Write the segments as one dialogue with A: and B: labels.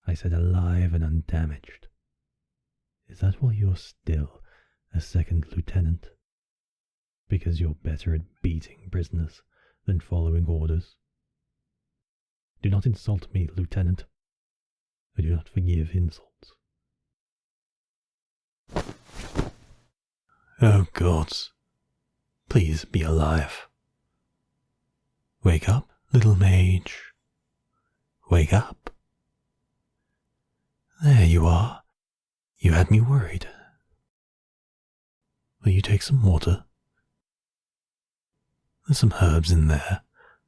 A: I said alive and undamaged. Is that why you're still a second lieutenant? Because you're better at beating prisoners than following orders? Do not insult me, Lieutenant. I do not forgive insults. Oh gods, please be alive. Wake up, little mage. Wake up. There you are. You had me worried. Will you take some water? There's some herbs in there,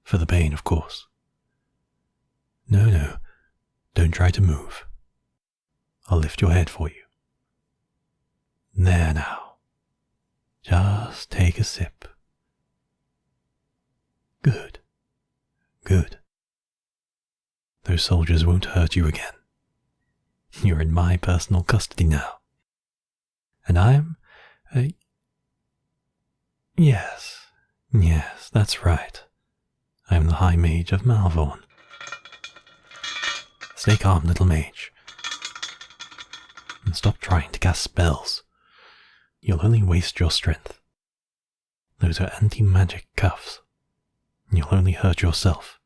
A: for the pain, of course. No, don't try to move. I'll lift your head for you. There now. Just take a sip. Good. Those soldiers won't hurt you again. You're in my personal custody now. And I'm Yes, that's right. I'm the High Mage of Malvern. Stay calm, little mage. And stop trying to cast spells. You'll only waste your strength. Those are anti-magic cuffs. You'll only hurt yourself.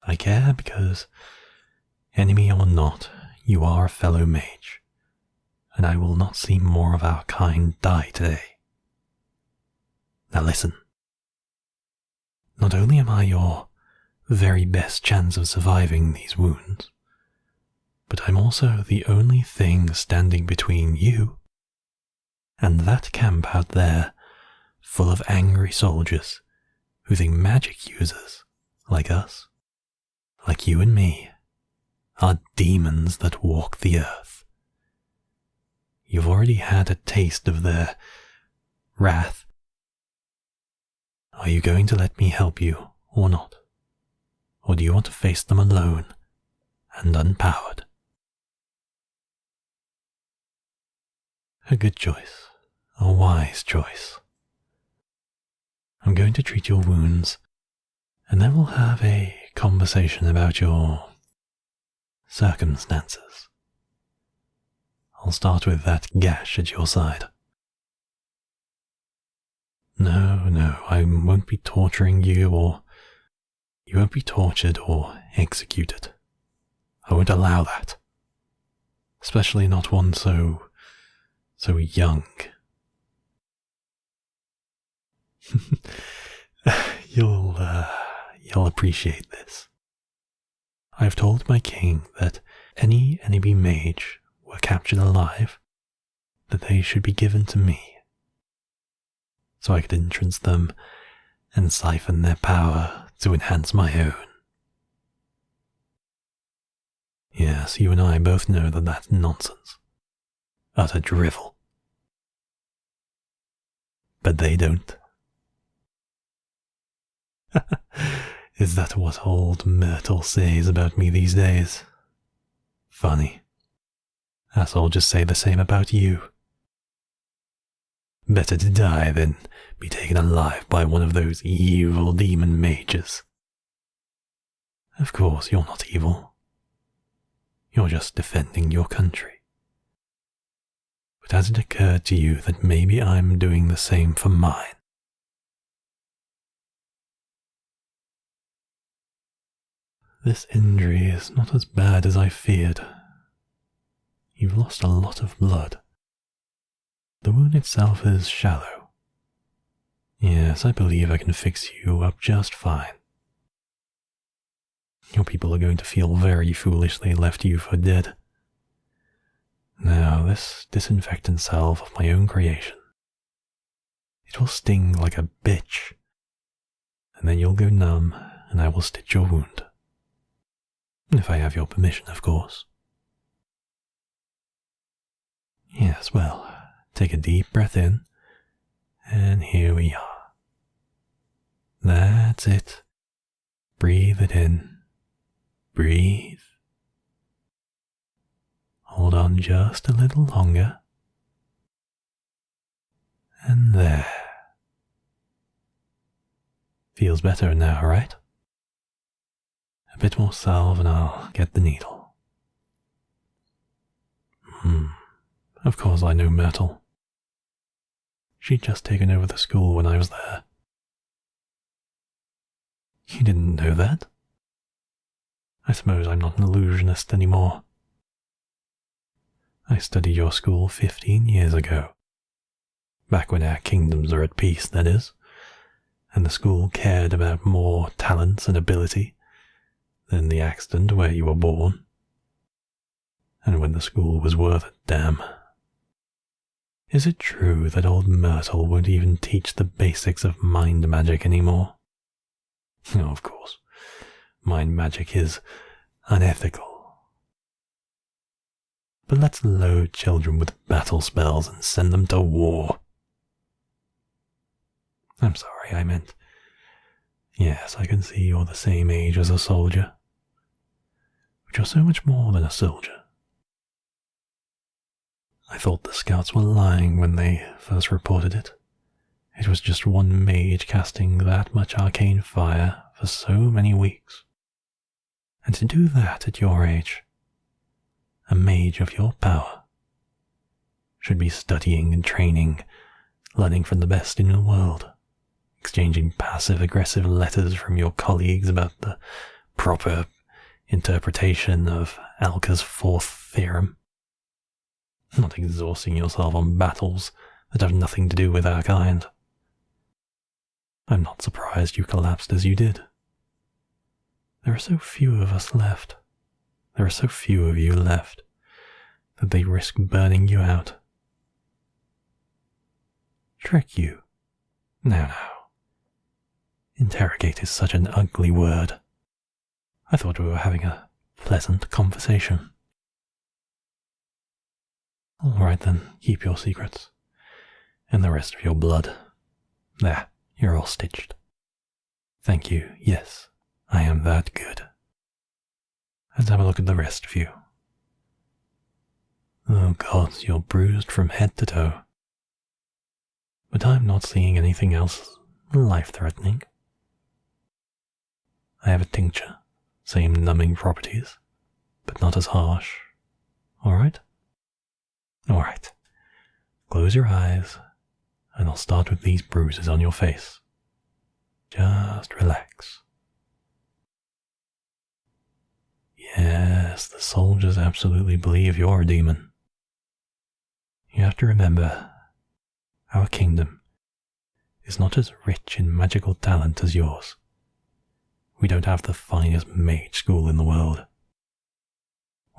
A: I care because, enemy or not, you are a fellow mage, and I will not see more of our kind die today. Now listen. Not only am I your very best chance of surviving these wounds, but I'm also the only thing standing between you and that camp out there full of angry soldiers who think magic users, like us, like you and me, are demons that walk the earth. You've already had a taste of their wrath. Are you going to let me help you or not? Or do you want to face them alone and unpowered? A good choice, a wise choice. I'm going to treat your wounds, and then we'll have a conversation about your circumstances. I'll start with that gash at your side. No, I won't be torturing you, or you won't be tortured or executed. I won't allow that. Especially not one so young. You'll appreciate this. I've told my king that any enemy mage were captured alive, that they should be given to me, so I could entrance them and siphon their power to enhance my own. Yes, you and I both know that that's nonsense. Utter drivel. But they don't. Is that what old Myrtle says about me these days? Funny. As I'll just say the same about you. Better to die than be taken alive by one of those evil demon mages. Of course, you're not evil. You're just defending your country. But has it occurred to you that maybe I'm doing the same for mine? This injury is not as bad as I feared. You've lost a lot of blood. The wound itself is shallow. Yes, I believe I can fix you up just fine. Your people are going to feel very foolish they left you for dead. Now, this disinfectant salve of my own creation. It will sting like a bitch, and then you'll go numb and I will stitch your wound. If I have your permission, of course. Yes, well, take a deep breath in, and here we are. That's it. Breathe it in. Breathe. Hold on just a little longer. And there. Feels better now, right? A bit more salve and I'll get the needle. Of course I know Myrtle. She'd just taken over the school when I was there. You didn't know that? I suppose I'm not an illusionist anymore. I studied your school 15 years ago. Back when our kingdoms were at peace, that is, and the school cared about more talents and ability than the accident where you were born, and when the school was worth a damn. Is it true that old Myrtle won't even teach the basics of mind magic anymore? Oh, of course, mind magic is unethical. But let's load children with battle spells and send them to war. I'm sorry, I meant, yes, I can see you're the same age as a soldier. But you're so much more than a soldier. I thought the scouts were lying when they first reported it. It was just one mage casting that much arcane fire for so many weeks. And to do that at your age, a mage of your power should be studying and training, learning from the best in the world, exchanging passive-aggressive letters from your colleagues about the proper interpretation of Alka's fourth theorem, not exhausting yourself on battles that have nothing to do with our kind. I'm not surprised you collapsed as you did. There are so few of us left. There are so few of you left that they risk burning you out. Trick you? Now. Interrogate is such an ugly word. I thought we were having a pleasant conversation. All right then, keep your secrets. And the rest of your blood. There, you're all stitched. Thank you, yes, I am that good. Let's have a look at the rest of you. Oh God, you're bruised from head to toe. But I'm not seeing anything else life-threatening. I have a tincture, same numbing properties, but not as harsh. Alright? Alright. Close your eyes, and I'll start with these bruises on your face. Just relax. Yes, the soldiers absolutely believe you're a demon. You have to remember, our kingdom is not as rich in magical talent as yours. We don't have the finest mage school in the world.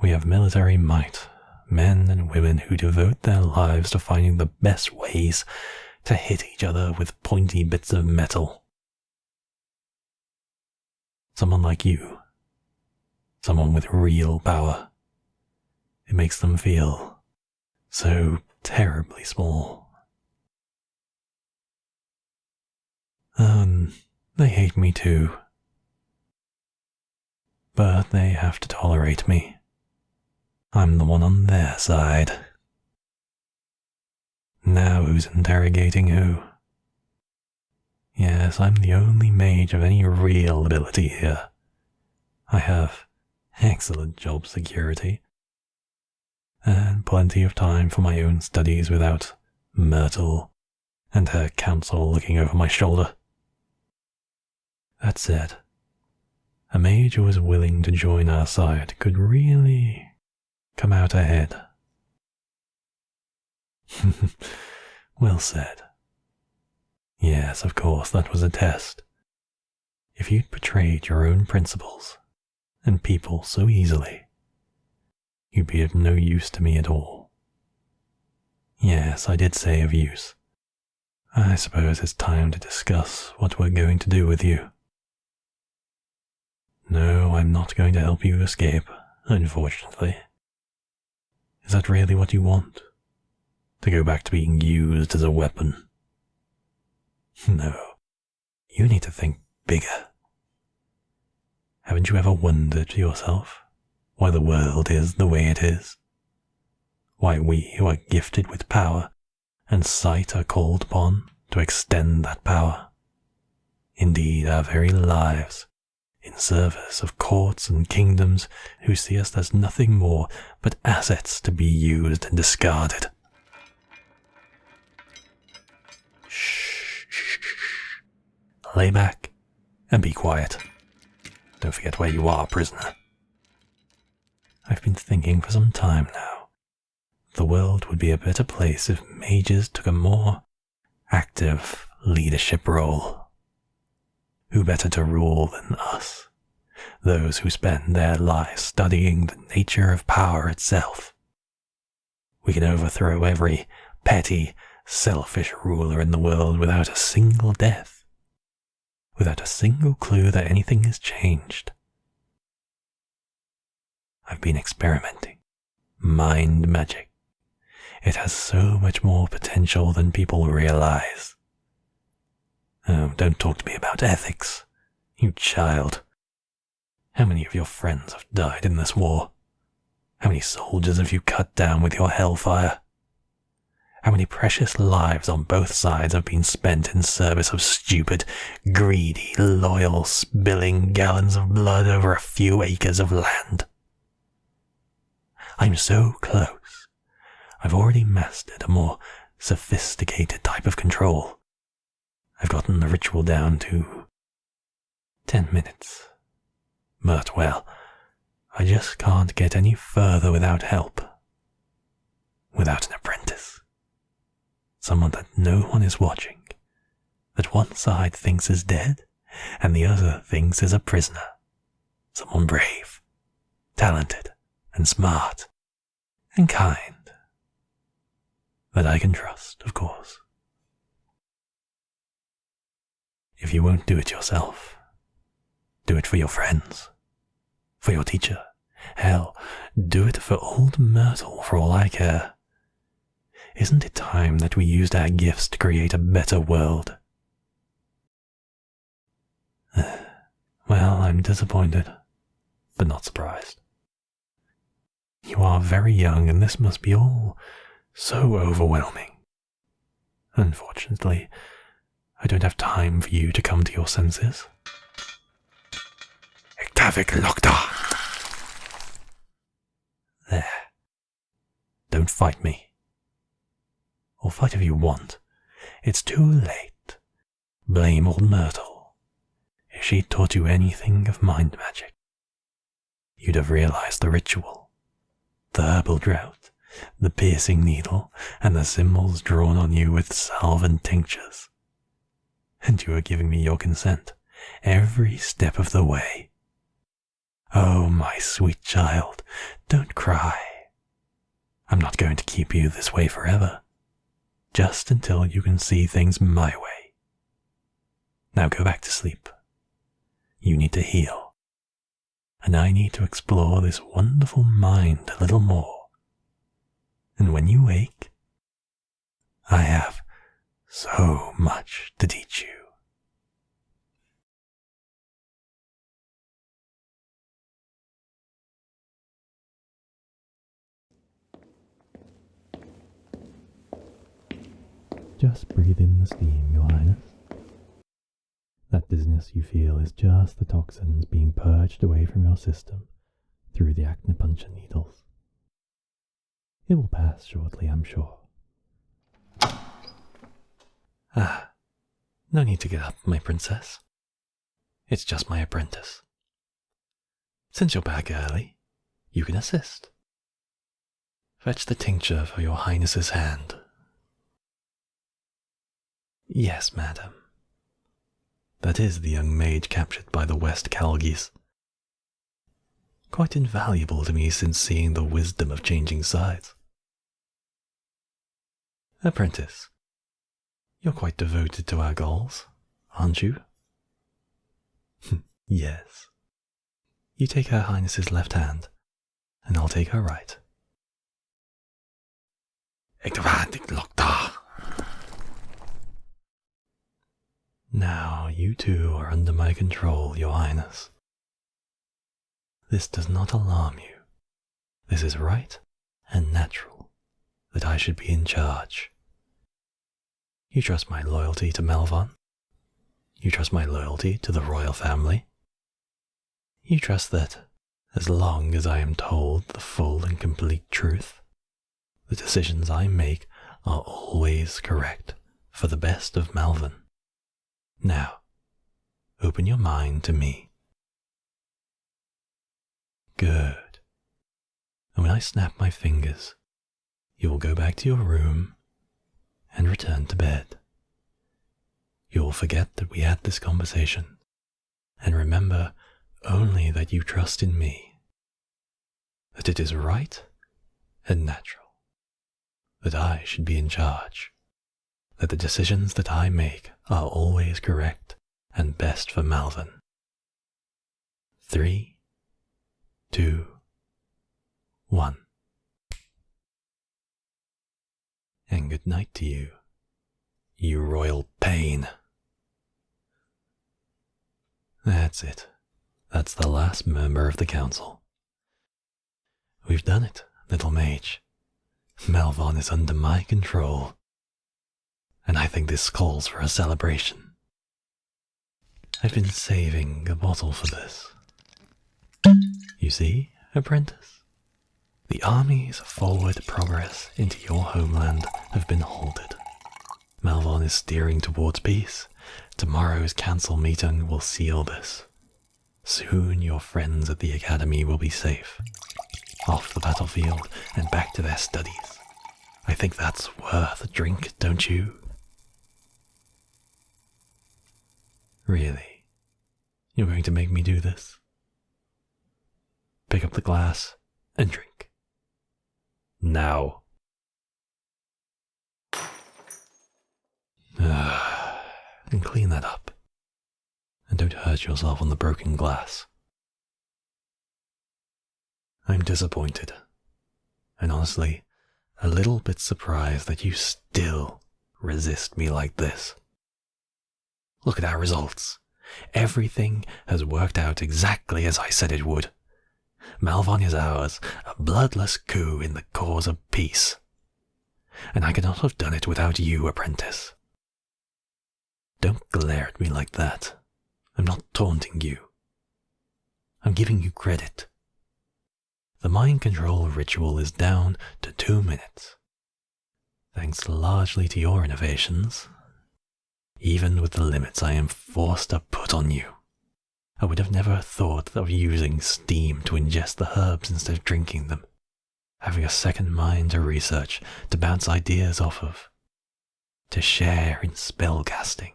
A: We have military might, men and women who devote their lives to finding the best ways to hit each other with pointy bits of metal. Someone like you, someone with real power, it makes them feel so terribly small. They hate me too. But they have to tolerate me. I'm the one on their side. Now who's interrogating who? Yes, I'm the only mage of any real ability here. I have excellent job security, and plenty of time for my own studies without Myrtle and her counsel looking over my shoulder. That said, a mage who is willing to join our side could really come out ahead. Well said. Yes, of course, that was a test. If you'd betrayed your own principles and people so easily, you'd be of no use to me at all. Yes, I did say of use. I suppose it's time to discuss what we're going to do with you. No, I'm not going to help you escape, unfortunately. Is that really what you want? To go back to being used as a weapon? No, you need to think bigger. Haven't you ever wondered to yourself why the world is the way it is? Why we who are gifted with power and sight are called upon to extend that power? Indeed, our very lives in service of courts and kingdoms who see us as nothing more but assets to be used and discarded. Shh. Lay back and be quiet. Don't forget where you are, prisoner. I've been thinking for some time now. The world would be a better place if mages took a more active leadership role. Who better to rule than us, those who spend their lives studying the nature of power itself? We can overthrow every petty, selfish ruler in the world without a single death, without a single clue that anything has changed. I've been experimenting. Mind magic. It has so much more potential than people realize. Oh, don't talk to me about ethics, you child. How many of your friends have died in this war? How many soldiers have you cut down with your hellfire? How many precious lives on both sides have been spent in service of stupid, greedy, loyal, spilling gallons of blood over a few acres of land? I'm so close. I've already mastered a more sophisticated type of control. I've gotten the ritual down to 10 minutes. But, well, I just can't get any further without help. Without an apprentice. Someone that no one is watching. That one side thinks is dead, and the other thinks is a prisoner. Someone brave, talented, and smart, and kind. That I can trust, of course. If you won't do it yourself, do it for your friends, for your teacher. Hell, do it for old Myrtle for all I care. Isn't it time that we used our gifts to create a better world? Well, I'm disappointed, but not surprised. You are very young, and this must be all so overwhelming. Unfortunately, I don't have time for you to come to your senses. There. Don't fight me. Or fight if you want. It's too late. Blame old Myrtle. If she taught you anything of mind magic, you'd have realized the ritual, the herbal drought, the piercing needle, and the symbols drawn on you with salve and tinctures. And you are giving me your consent every step of the way. Oh, my sweet child, don't cry. I'm not going to keep you this way forever, just until you can see things my way. Now go back to sleep. You need to heal, and I need to explore this wonderful mind a little more. And when you wake, I have so much to teach you. Just breathe in the steam, Your Highness. That dizziness you feel is just the toxins being purged away from your system through the acupuncture needles. It will pass shortly, I'm sure. No need to get up, my princess. It's just my apprentice. Since you're back early, you can assist. Fetch the tincture for your highness's hand. Yes, madam. That is the young mage captured by the West Calgis. Quite invaluable to me since seeing the wisdom of changing sides. Apprentice, you're quite devoted to our goals, aren't you? Yes. You take Her Highness's left hand, and I'll take her right. Now you two are under my control, Your Highness. This does not alarm you. This is right and natural that I should be in charge. You trust my loyalty to Melvon. You trust my loyalty to the royal family. You trust that, as long as I am told the full and complete truth, the decisions I make are always correct for the best of Malvern. Now, open your mind to me. Good. And when I snap my fingers, you will go back to your room and return to bed. You will forget that we had this conversation and remember only that you trust in me, that it is right and natural, that I should be in charge, that the decisions that I make are always correct and best for Malvern. 3, 2, 1. And good night to you, you royal pain. That's it. That's the last member of the council. We've done it, little mage. Malvern is under my control, and I think this calls for a celebration. I've been saving a bottle for this. You see, apprentice? The army's forward progress into your homeland have been halted. Malvern is steering towards peace. Tomorrow's council meeting will seal this. Soon your friends at the academy will be safe, off the battlefield and back to their studies. I think that's worth a drink, don't you? Really? You're going to make me do this? Pick up the glass and drink. Now. And clean that up. And don't hurt yourself on the broken glass. I'm disappointed, and honestly, a little bit surprised that you still resist me like this. Look at our results. Everything has worked out exactly as I said it would. Malvern is ours, a bloodless coup in the cause of peace. And I could not have done it without you, apprentice. Don't glare at me like that. I'm not taunting you. I'm giving you credit. The mind control ritual is down to 2 minutes. Thanks largely to your innovations, even with the limits I am forced to put on you. I would have never thought of using steam to ingest the herbs instead of drinking them, having a second mind to research, to bounce ideas off of, to share in spellcasting.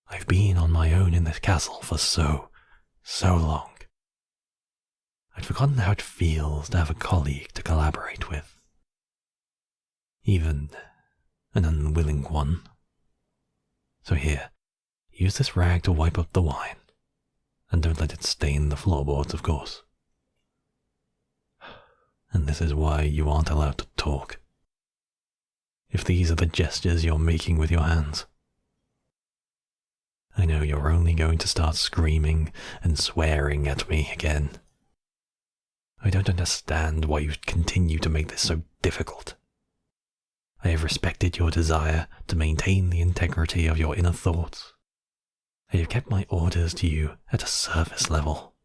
A: I've been on my own in this castle for so long. I'd forgotten how it feels to have a colleague to collaborate with. Even an unwilling one. So here, use this rag to wipe up the wine. And don't let it stain the floorboards, of course. And this is why you aren't allowed to talk. If these are the gestures you're making with your hands. I know you're only going to start screaming and swearing at me again. I don't understand why you continue to make this so difficult. I have respected your desire to maintain the integrity of your inner thoughts. I have kept my orders to you at a surface level,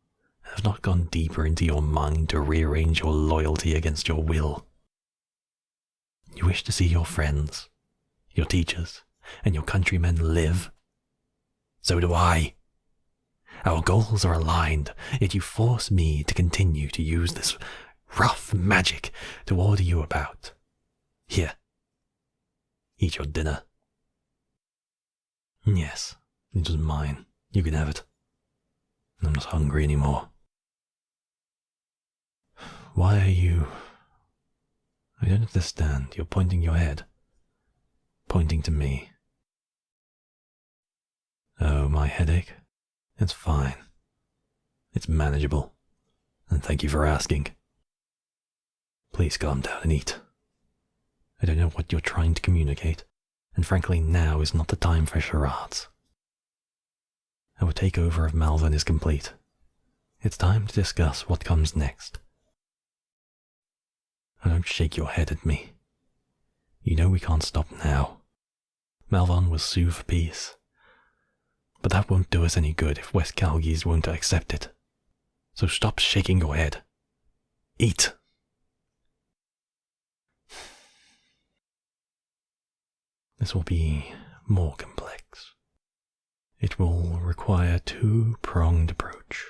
A: and have not gone deeper into your mind to rearrange your loyalty against your will. You wish to see your friends, your teachers, and your countrymen live. So do I. Our goals are aligned, yet you force me to continue to use this rough magic to order you about. Here. Eat your dinner. Yes, it was mine. You can have it. I'm not hungry anymore. Why are you... I don't understand. You're pointing your head. Pointing to me. Oh, my headache? It's fine. It's manageable. And thank you for asking. Please calm down and eat. I don't know what you're trying to communicate, and frankly now is not the time for charades. Our takeover of Malvern is complete. It's time to discuss what comes next. Don't shake your head at me. You know we can't stop now. Malvern will sue for peace. But that won't do us any good if West Calgis won't accept it. So stop shaking your head. Eat. This will be more complex. It will require a two-pronged approach.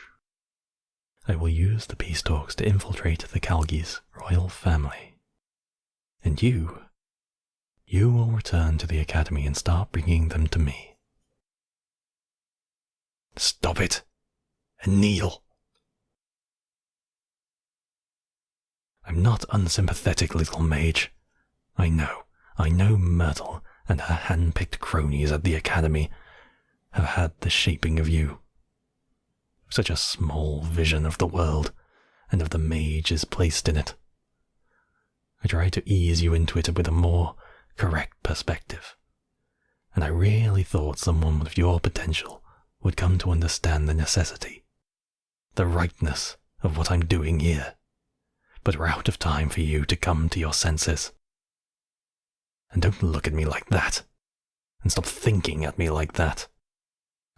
A: I will use the peace talks to infiltrate the Calgis' royal family. And you will return to the academy and start bringing them to me. Stop it, and kneel. I'm not unsympathetic, little mage. I know Myrtle and her hand-picked cronies at the academy have had the shaping of you. Such a small vision of the world and of the mages placed in it. I tried to ease you into it with a more correct perspective, and I really thought someone with your potential would come to understand the necessity, the rightness of what I'm doing here. But we're out of time for you to come to your senses. And don't look at me like that, and stop thinking at me like that,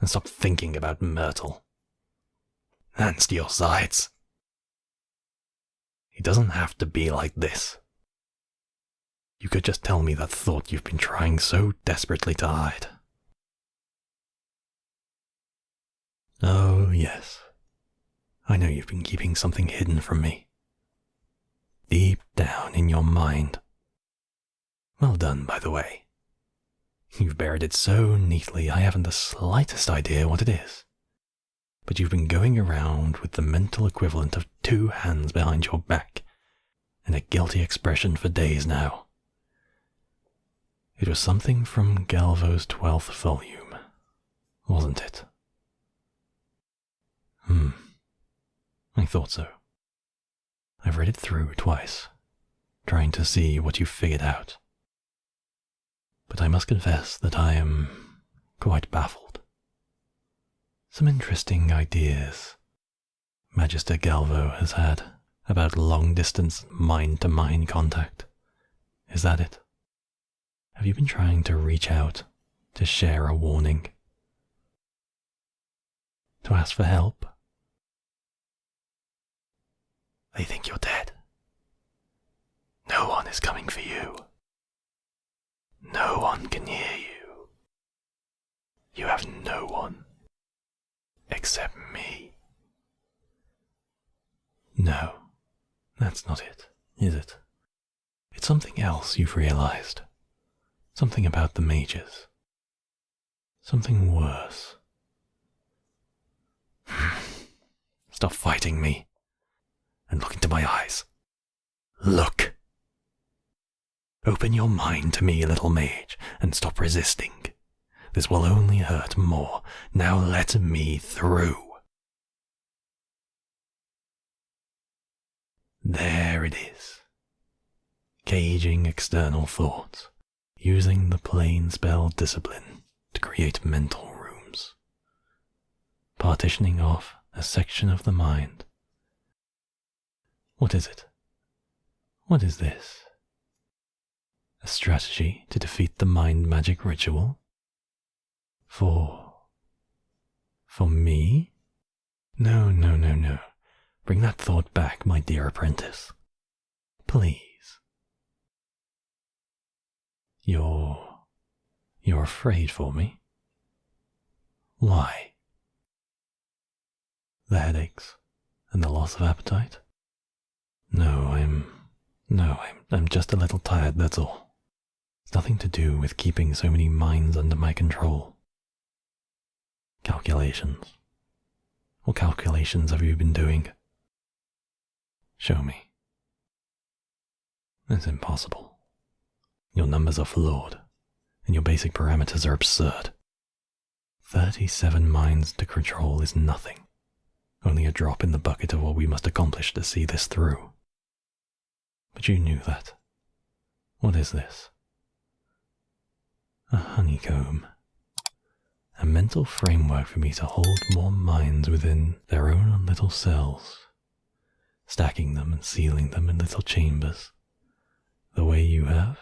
A: and stop thinking about Myrtle. Hands to your sides. It doesn't have to be like this. You could just tell me that thought you've been trying so desperately to hide. Oh, yes. I know you've been keeping something hidden from me. Deep down in your mind. Well done, by the way. You've buried it so neatly I haven't the slightest idea what it is. But you've been going around with the mental equivalent of 2 hands behind your back and a guilty expression for days now. It was something from Galvo's 12th volume, wasn't it? I thought so. I've read it through twice, trying to see what you figured out. But I must confess that I am quite baffled. Some interesting ideas Magister Galvo has had about long-distance mind-to-mind contact. Is that it? Have you been trying to reach out, to share a warning? To ask for help? They think you're dead. No one is coming for you. No one can hear you. You have no one. Except me. No, that's not it, is it? It's something else you've realized. Something about the mages. Something worse. Stop fighting me. And look into my eyes. Look. Open your mind to me, little mage, and stop resisting. This will only hurt more. Now let me through. There it is. Caging external thoughts, using the plain spell discipline to create mental rooms. Partitioning off a section of the mind. What is it? What is this? A strategy to defeat the mind magic ritual? For me? No. Bring that thought back, my dear apprentice. Please. You're afraid for me? Why? The headaches and the loss of appetite? No, I'm just a little tired, that's all. It's nothing to do with keeping so many minds under my control. Calculations. What calculations have you been doing? Show me. It's impossible. Your numbers are flawed, and your basic parameters are absurd. 37 minds to control is nothing. Only a drop in the bucket of what we must accomplish to see this through. But you knew that. What is this? A honeycomb. A mental framework for me to hold more minds within their own little cells, stacking them and sealing them in little chambers, the way you have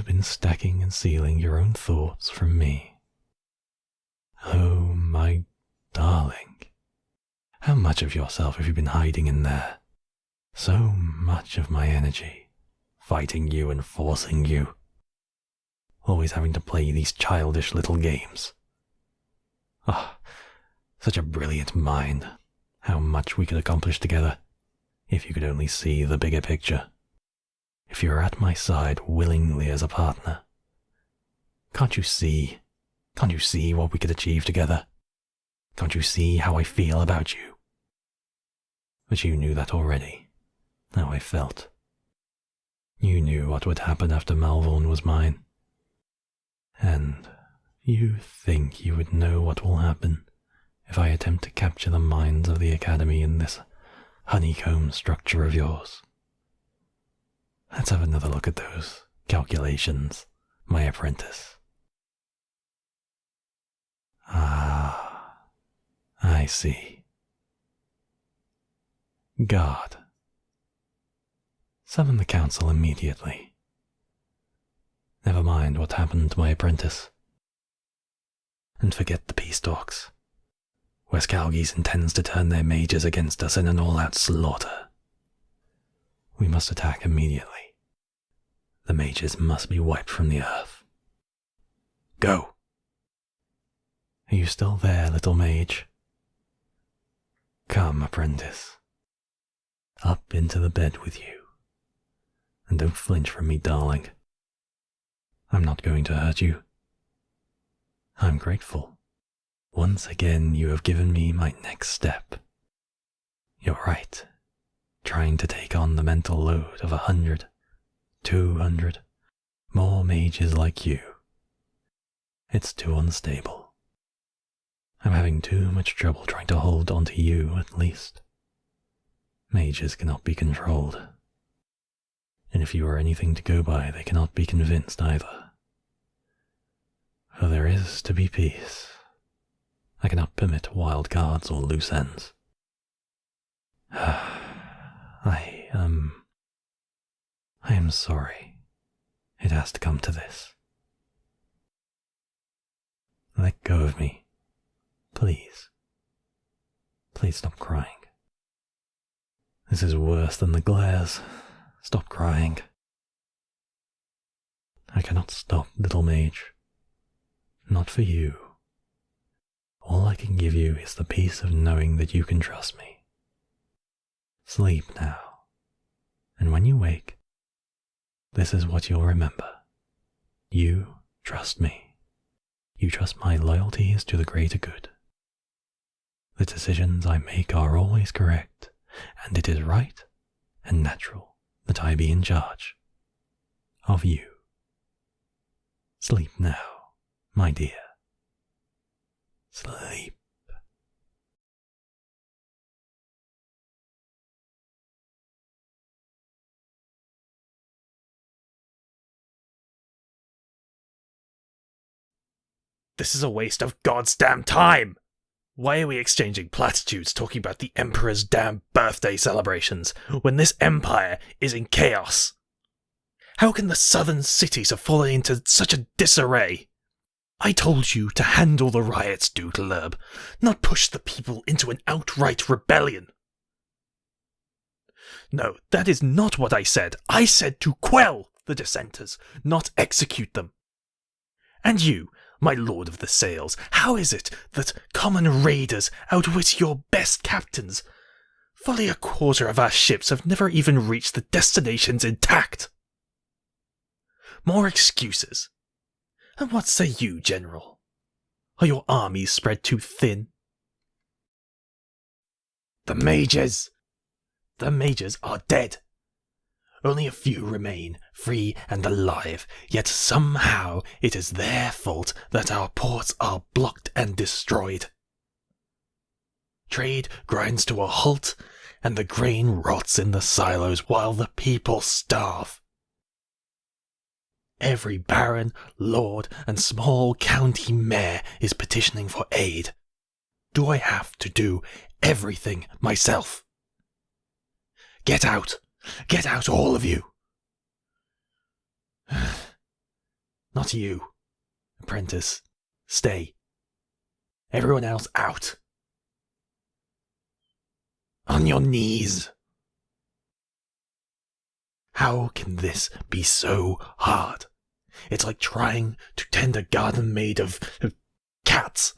A: been stacking and sealing your own thoughts from me. Oh, my darling. How much of yourself have you been hiding in there? So much of my energy, fighting you and forcing you. Always having to play these childish little games. Ah, such a brilliant mind. How much we could accomplish together, if you could only see the bigger picture. If you were at my side willingly as a partner. Can't you see what we could achieve together? Can't you see how I feel about you? But you knew that already, how I felt. You knew what would happen after Malvern was mine. And you think you would know what will happen if I attempt to capture the minds of the Academy in this honeycomb structure of yours. Let's have another look at those calculations, my apprentice. Ah, I see. Guard. Summon the council immediately. Never mind what happened to my apprentice. And forget the peace talks. Westcalgis intends to turn their mages against us in an all-out slaughter. We must attack immediately. The mages must be wiped from the earth. Go! Are you still there, little mage? Come, apprentice. Up into the bed with you. And don't flinch from me, darling. I'm not going to hurt you. I'm grateful. Once again you have given me my next step. You're right. Trying to take on the mental load of 100, 200 more mages like you. It's too unstable. I'm having too much trouble trying to hold on to you, at least. Mages cannot be controlled. And if you are anything to go by, they cannot be convinced either. For there is to be peace. I cannot permit wild cards or loose ends. I am sorry. It has to come to this. Let go of me. Please. Please stop crying. This is worse than the glares. Stop crying. I cannot stop, little mage. Not for you. All I can give you is the peace of knowing that you can trust me. Sleep now, and when you wake, this is what you'll remember. You trust me. You trust my loyalties to the greater good. The decisions I make are always correct, and it is right and natural that I be in charge of you. Sleep now, my dear. Sleep.
B: This is a waste of God's damn time! Why are we exchanging platitudes talking about the Emperor's damn birthday celebrations when this empire is in chaos? How can the southern cities have fallen into such a disarray? I told you to handle the riots, Doodlerb, not push the people into an outright rebellion. No, that is not what I said. I said to quell the dissenters, not execute them. And you, my lord of the sails, how is it that common raiders outwit your best captains? Fully a quarter of our ships have never even reached the destinations intact. More excuses. And what say you, General? Are your armies spread too thin? The mages are dead. Only a few remain, free and alive, yet somehow it is their fault that our ports are blocked and destroyed. Trade grinds to a halt, and the grain rots in the silos while the people starve. Every baron, lord, and small county mayor is petitioning for aid. Do I have to do everything myself? Get out! Get out, all of you! Not you, apprentice. Stay. Everyone else out. On your knees. How can this be so hard? It's like trying to tend a garden made of cats.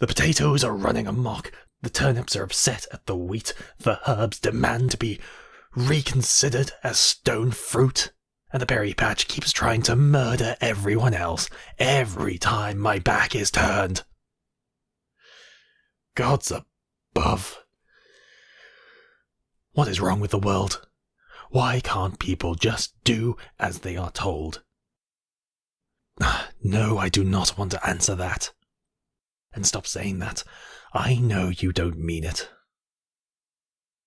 B: The potatoes are running amok, the turnips are upset at the wheat, the herbs demand to be reconsidered as stone fruit, and the berry patch keeps trying to murder everyone else every time my back is turned. Gods above. What is wrong with the world? Why can't people just do as they are told? No, I do not want to answer that. And stop saying that. I know you don't mean it.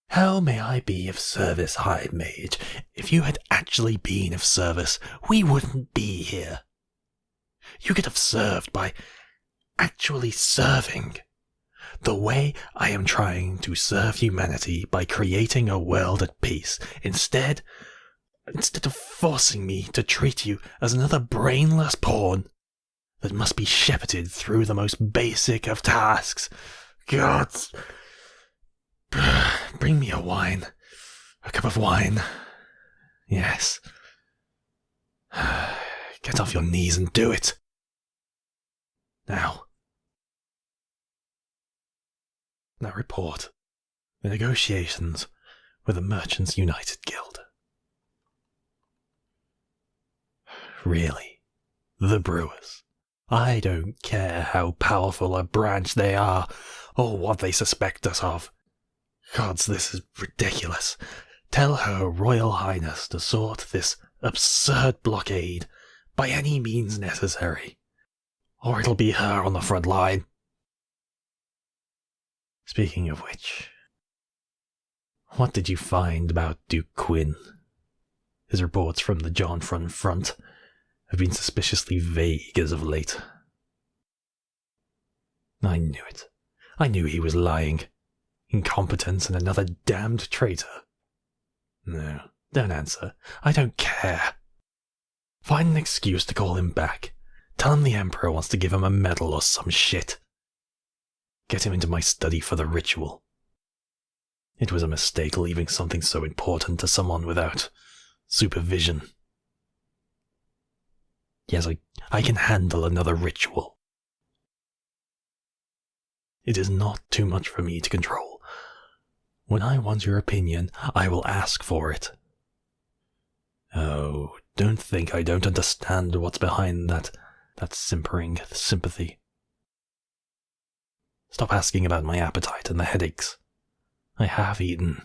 B: How may I be of service, High Mage? If you had actually been of service, we wouldn't be here. You could have served by actually serving. The way I am trying to serve humanity by creating a world at peace, instead of forcing me to treat you as another brainless pawn that must be shepherded through the most basic of tasks. Gods, bring me a cup of wine. Yes. Get off your knees and do it. Now report the negotiations with the Merchants United Guild. Really, the brewers. I don't care how powerful a branch they are, or what they suspect us of. Gods, this is ridiculous. Tell Her Royal Highness to sort this absurd blockade by any means necessary, or it'll be her on the front line. Speaking of which, what did you find about Duke Quinn? His reports from the Jonfrun front have been suspiciously vague as of late. I knew it. I knew he was lying. Incompetence and another damned traitor. No, don't answer. I don't care. Find an excuse to call him back. Tell him the Emperor wants to give him a medal or some shit. Get him into my study for the ritual. It was a mistake leaving something so important to someone without supervision. Yes, I can handle another ritual. It is not too much for me to control. When I want your opinion, I will ask for it. Oh, don't think I don't understand what's behind that simpering sympathy. Stop asking about my appetite and the headaches. I have eaten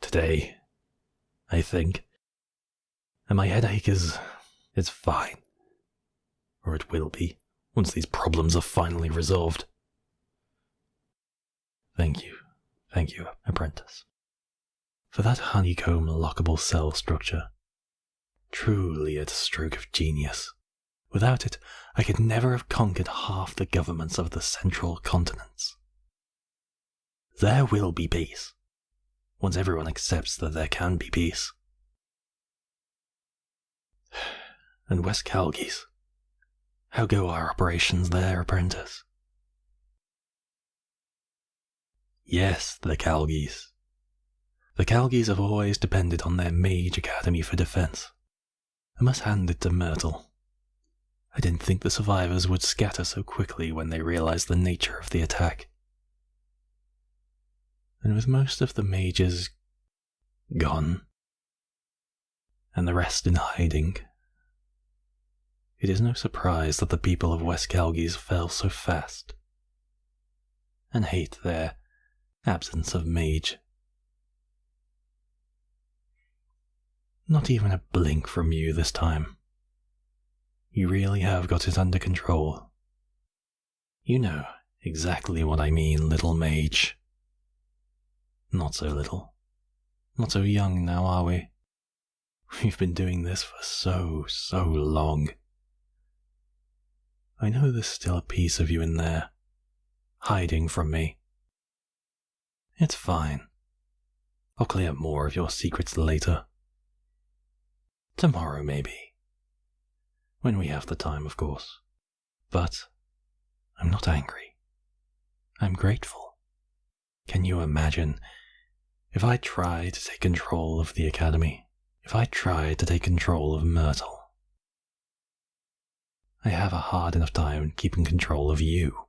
B: today, I think. And my headache is fine. Or it will be, once these problems are finally resolved. Thank you, apprentice, for that honeycomb lockable cell structure. Truly a stroke of genius. Without it, I could never have conquered half the governments of the central continents. There will be peace, once everyone accepts that there can be peace. And West Calgis, how go our operations there, apprentice? Yes, the Calgis. The Calgis have always depended on their Mage Academy for defense. I must hand it to Myrtle. I didn't think the survivors would scatter so quickly when they realized the nature of the attack. And with most of the mages gone, and the rest in hiding, it is no surprise that the people of West Calgis fell so fast, and hate their absence of mage. Not even a blink from you this time. You really have got it under control. You know exactly what I mean, little mage. Not so little. Not so young now, are we? We've been doing this for so long. I know there's still a piece of you in there, hiding from me. It's fine. I'll clear up more of your secrets later. Tomorrow, maybe. When we have the time, of course. But I'm not angry.
A: I'm grateful. Can you imagine if I tried to take control of the Academy? If I tried to take control of Myrtle? I have a hard enough time keeping control of you.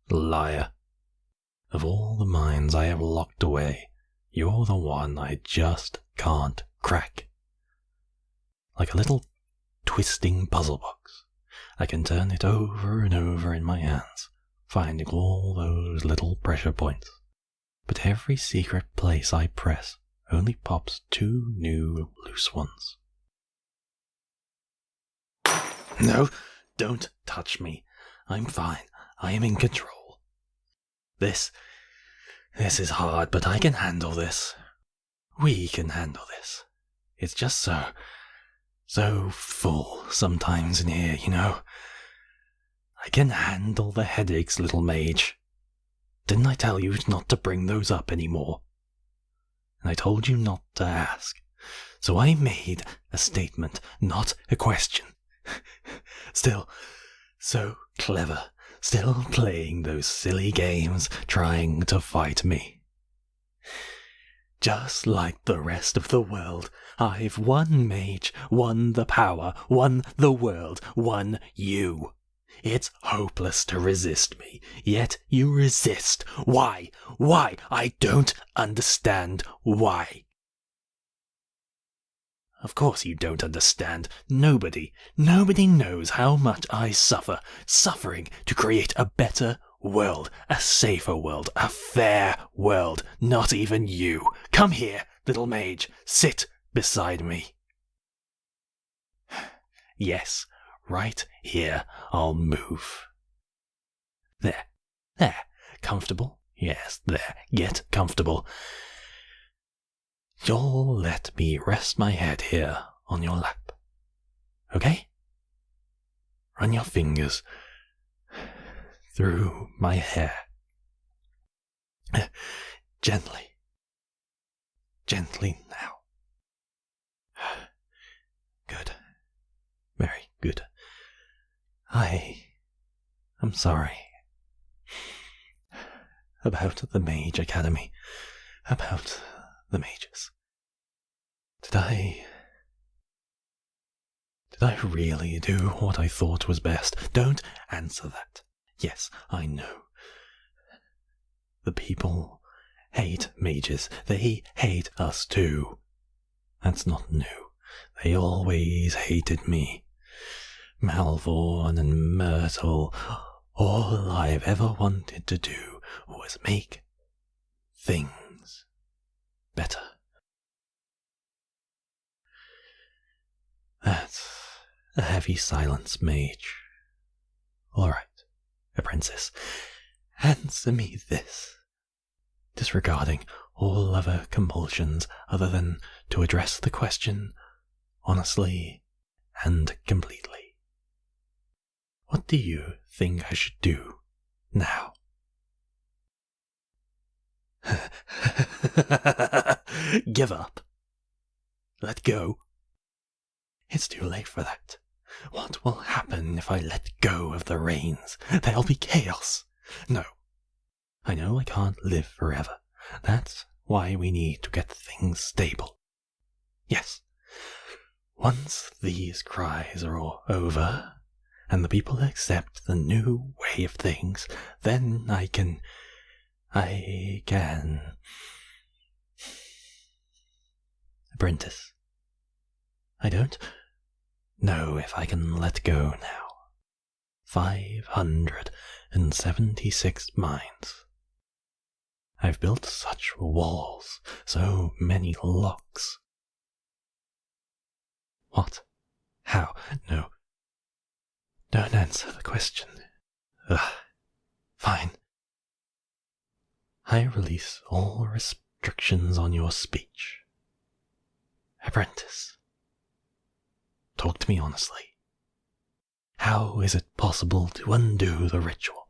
A: Liar. Of all the minds I have locked away, you're the one I just can't crack. Like a little twisting puzzle box, I can turn it over and over in my hands, finding all those little pressure points. But every secret place I press only pops 2 new loose ones. No, don't touch me. I'm fine. I am in control. This is hard, but I can handle this. We can handle this. It's just so full sometimes in here, you know. I can handle the headaches, little mage. Didn't I tell you not to bring those up anymore? And I told you not to ask. So I made a statement, not a question. Still, so clever. Still playing those silly games, trying to fight me. Just like the rest of the world, I've won, mage, won the power, won the world, won you. It's hopeless to resist me, yet you resist. Why? Why? I don't understand why. Of course you don't understand. Nobody knows how much I suffer, suffering to create a better world, a safer world, a fair world. Not even you. Come here, little mage. Sit beside me. Yes, right here I'll move. There. Comfortable? Yes, there. Get comfortable. You'll let me rest my head here on your lap. Okay? Run your fingers through my hair. Gently. Gently now. Good. Very good. I'm sorry. About the Mage Academy. About the mages. Did I really do what I thought was best? Don't answer that. Yes, I know. The people hate mages. They hate us too. That's not new. They always hated me. Malvorn and Myrtle. All I've ever wanted to do was make things better. That's a heavy silence, mage. All right, apprentice, answer me this. Disregarding all other compulsions other than to address the question honestly and completely. What do you think I should do now? Give up. Let go. It's too late for that. What will happen if I let go of the reins? There'll be chaos. No. I know I can't live forever. That's why we need to get things stable. Yes. Once these cries are all over, and the people accept the new way of things, then I can... Apprentice. I don't know if I can let go now. 576 minds. I've built such walls, so many locks. What? How? No. Don't answer the question. Fine. I release all restrictions on your speech. Apprentice. Talk to me honestly. How is it possible to undo the ritual?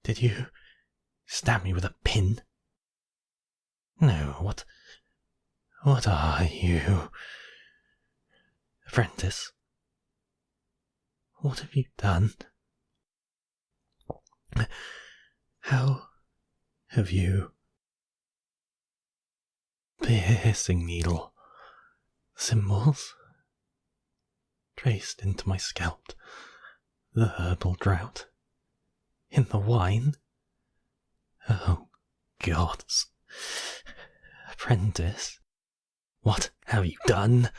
A: Did you stab me with a pin? No, what are you? Apprentice, what have you done? How have you... Piercing needle symbols traced into my scalp, the herbal drought in the wine. Oh, gods. Apprentice, what have you done?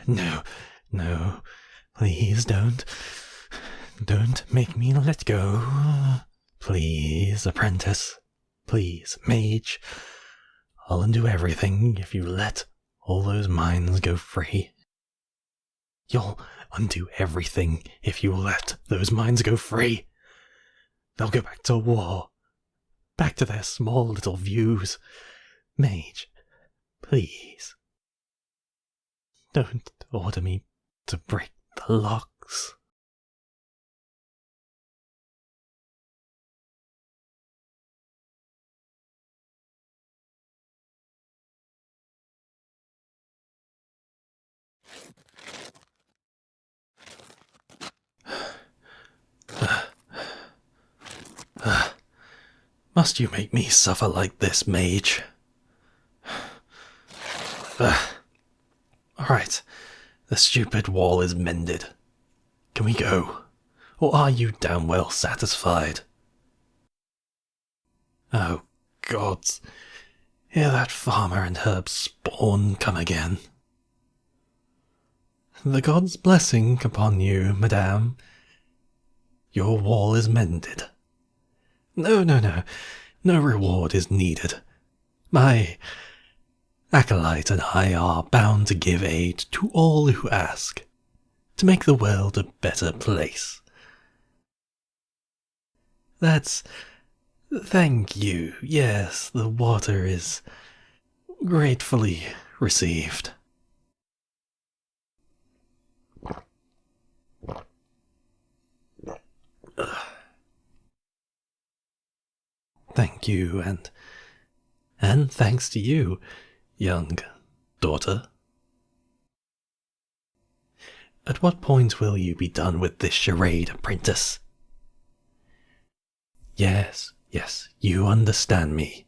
A: No, no, please don't make me let go. Please, apprentice, please, mage, I'll undo everything if you let all those minds go free. You'll undo everything if you let those minds go free. They'll go back to war, back to their small little views. Mage, please, don't order me to break the locks. Must you make me suffer like this, mage? Alright, the stupid wall is mended. Can we go? Or are you damn well satisfied? Oh, gods. Hear that farmer and herb spawn come again. The god's blessing upon you, madame. Your wall is mended. No reward is needed. My acolyte and I are bound to give aid to all who ask, to make the world a better place. Thank you. Yes, the water is gratefully received. Thank you, and thanks to you, young daughter. At what point will you be done with this charade, apprentice? Yes, you understand me.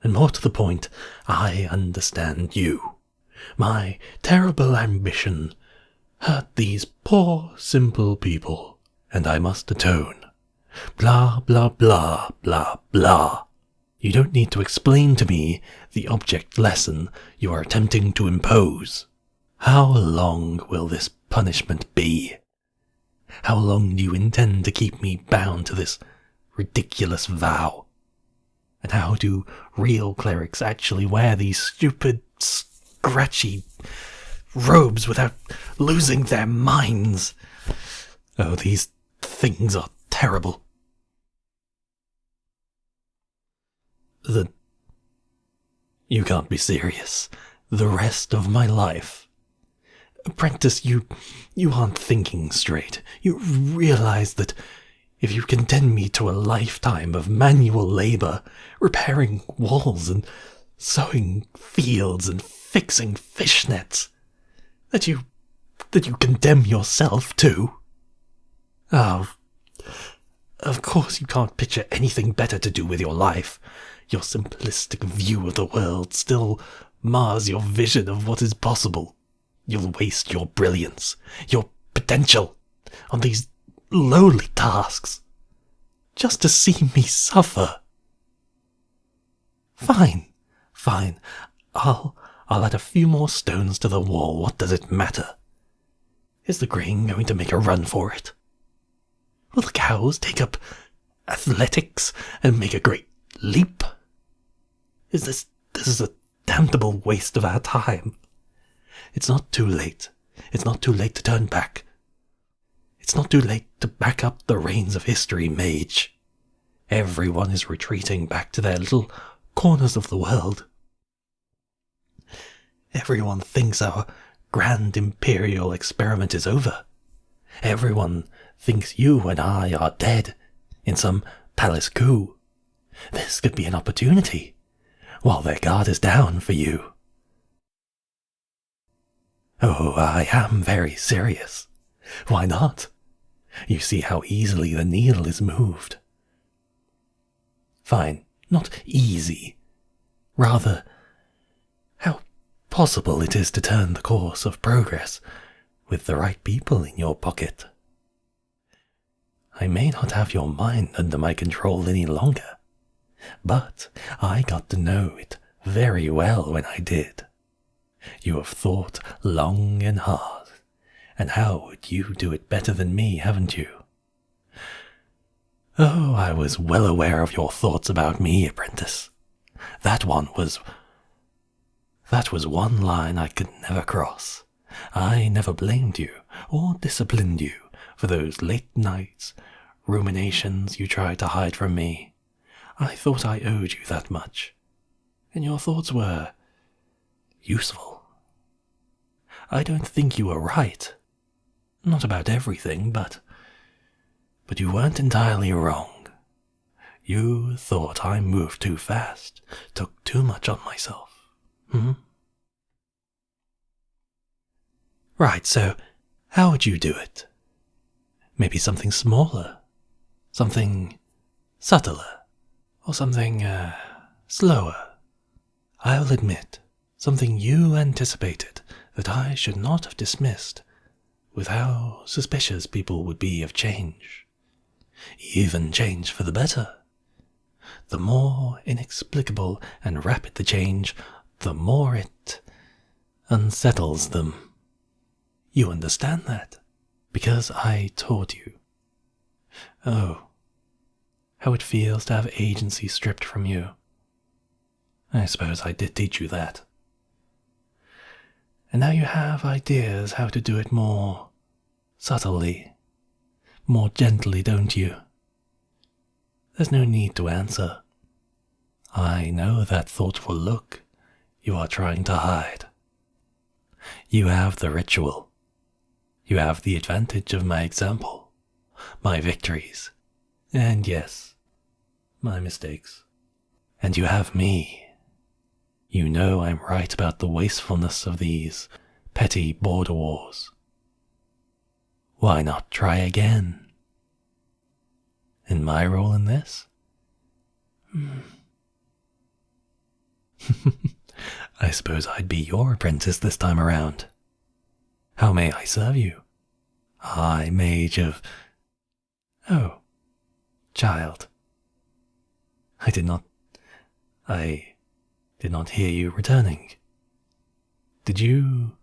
A: And more to the point, I understand you. My terrible ambition hurt these poor, simple people, and I must atone. Blah, blah, blah, blah, blah. You don't need to explain to me the object lesson you are attempting to impose. How long will this punishment be? How long do you intend to keep me bound to this ridiculous vow? And how do real clerics actually wear these stupid, scratchy robes without losing their minds? Oh, these things are terrible. You can't be serious. The rest of my life. Apprentice, you aren't thinking straight. You realize that if you condemn me to a lifetime of manual labor, repairing walls and sowing fields and fixing fishnets, that you condemn yourself too? Oh, of course you can't picture anything better to do with your life. Your simplistic view of the world still mars your vision of what is possible. You'll waste your brilliance, your potential, on these lowly tasks, just to see me suffer. Fine. I'll add a few more stones to the wall. What does it matter? Is the grain going to make a run for it? Will the cows take up athletics and make a great leap? This is a damnable waste of our time. It's not too late. It's not too late to turn back. It's not too late to back up the reins of history, mage. Everyone is retreating back to their little corners of the world. Everyone thinks our grand imperial experiment is over. Everyone thinks you and I are dead in some palace coup. This could be an opportunity, while their guard is down for you. Oh, I am very serious. Why not? You see how easily the needle is moved. Fine, not easy. Rather, how possible it is to turn the course of progress with the right people in your pocket. I may not have your mind under my control any longer, but I got to know it very well when I did. You have thought long and hard, and how would you do it better than me, haven't you? Oh, I was well aware of your thoughts about me, apprentice. That was one line I could never cross. I never blamed you or disciplined you for those late nights, ruminations you tried to hide from me. I thought I owed you that much, and your thoughts were useful. I don't think you were right. Not about everything, but you weren't entirely wrong. You thought I moved too fast, took too much on myself. Right, so how would you do it? Maybe something smaller, something subtler, or something slower. I'll admit, something you anticipated that I should not have dismissed, with how suspicious people would be of change. Even change for the better. The more inexplicable and rapid the change, the more it unsettles them. You understand that, because I taught you. Oh, how it feels to have agency stripped from you. I suppose I did teach you that. And now you have ideas how to do it more subtly, more gently, don't you? There's no need to answer. I know that thoughtful look you are trying to hide. You have the ritual. You have the advantage of my example, my victories, and yes, my mistakes. And you have me. You know I'm right about the wastefulness of these petty border wars. Why not try again? And my role in this? I suppose I'd be your apprentice this time around. How may I serve you? I, mage of... Oh, child. I did not hear you returning. Did you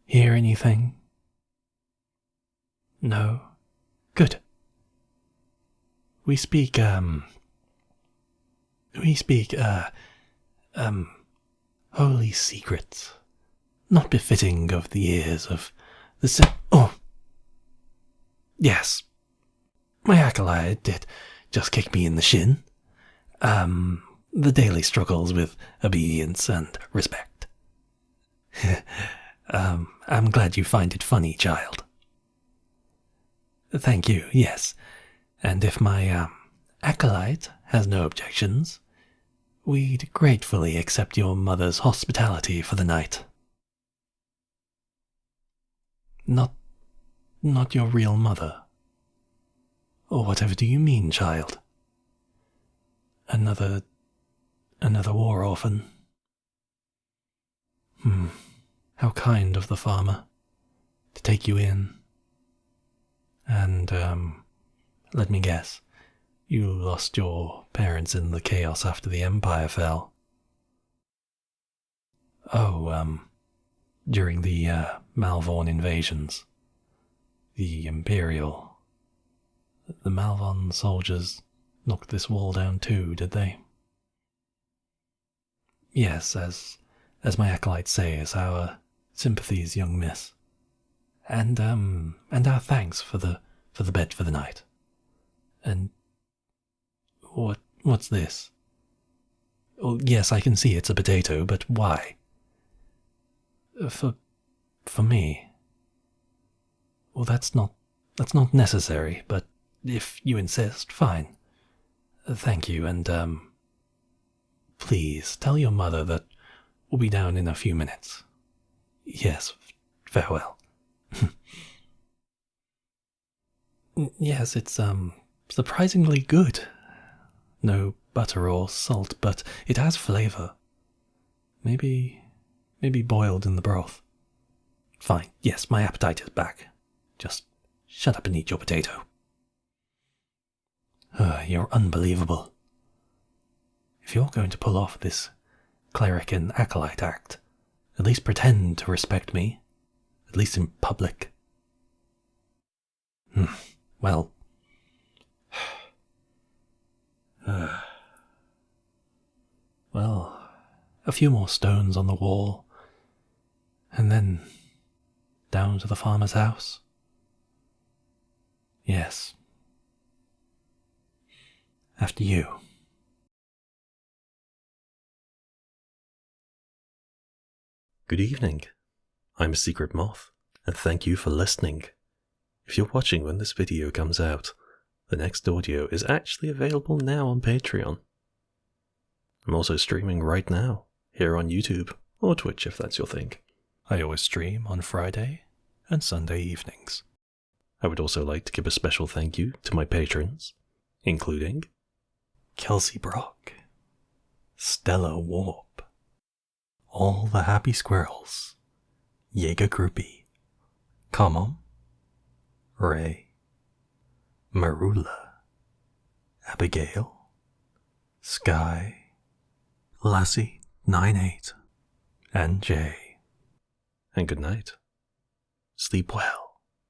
A: hear anything? No? Good. We speak holy secrets, not befitting of the ears of the Oh! Yes. My acolyte did just kick me in the shin. The daily struggles with obedience and respect. I'm glad you find it funny, child. Thank you, yes. And if my, acolyte has no objections, we'd gratefully accept your mother's hospitality for the night. Not your real mother. Or whatever do you mean, child? Another war orphan. How kind of the farmer to take you in. And, let me guess, you lost your parents in the chaos after the Empire fell. Oh, during the, Malvorn invasions. The Malvorn soldiers knocked this wall down too, did they? Yes, as my acolytes say, is our sympathies, young miss. And our thanks for the bed for the night. And what's this? Oh, yes, I can see it's a potato, but why? For me. Well, that's not necessary, but if you insist, fine. Thank you, and please tell your mother that we'll be down in a few minutes. Yes, farewell. Yes, it's, surprisingly good. No butter or salt, but it has flavor. Maybe boiled in the broth. Fine, yes, my appetite is back. Just shut up and eat your potato. You're unbelievable. If you're going to pull off this cleric and acolyte act, at least pretend to respect me, at least in public. Well, well, a few more stones on the wall, and then down to the farmer's house. Yes. After you.
C: Good evening. I'm a Secret Moth, and thank you for listening. If you're watching when this video comes out, the next audio is actually available now on Patreon. I'm also streaming right now, here on YouTube, or Twitch if that's your thing.
A: I always stream on Friday and Sunday evenings.
C: I would also like to give a special thank you to my patrons, including
A: Kelsey Brock, Stella Warp, All the Happy Squirrels, Jaeger Groupie, Common, Ray, Marula, Abigail, Sky, Lassie 98, and Jay.
C: and good night. Sleep well.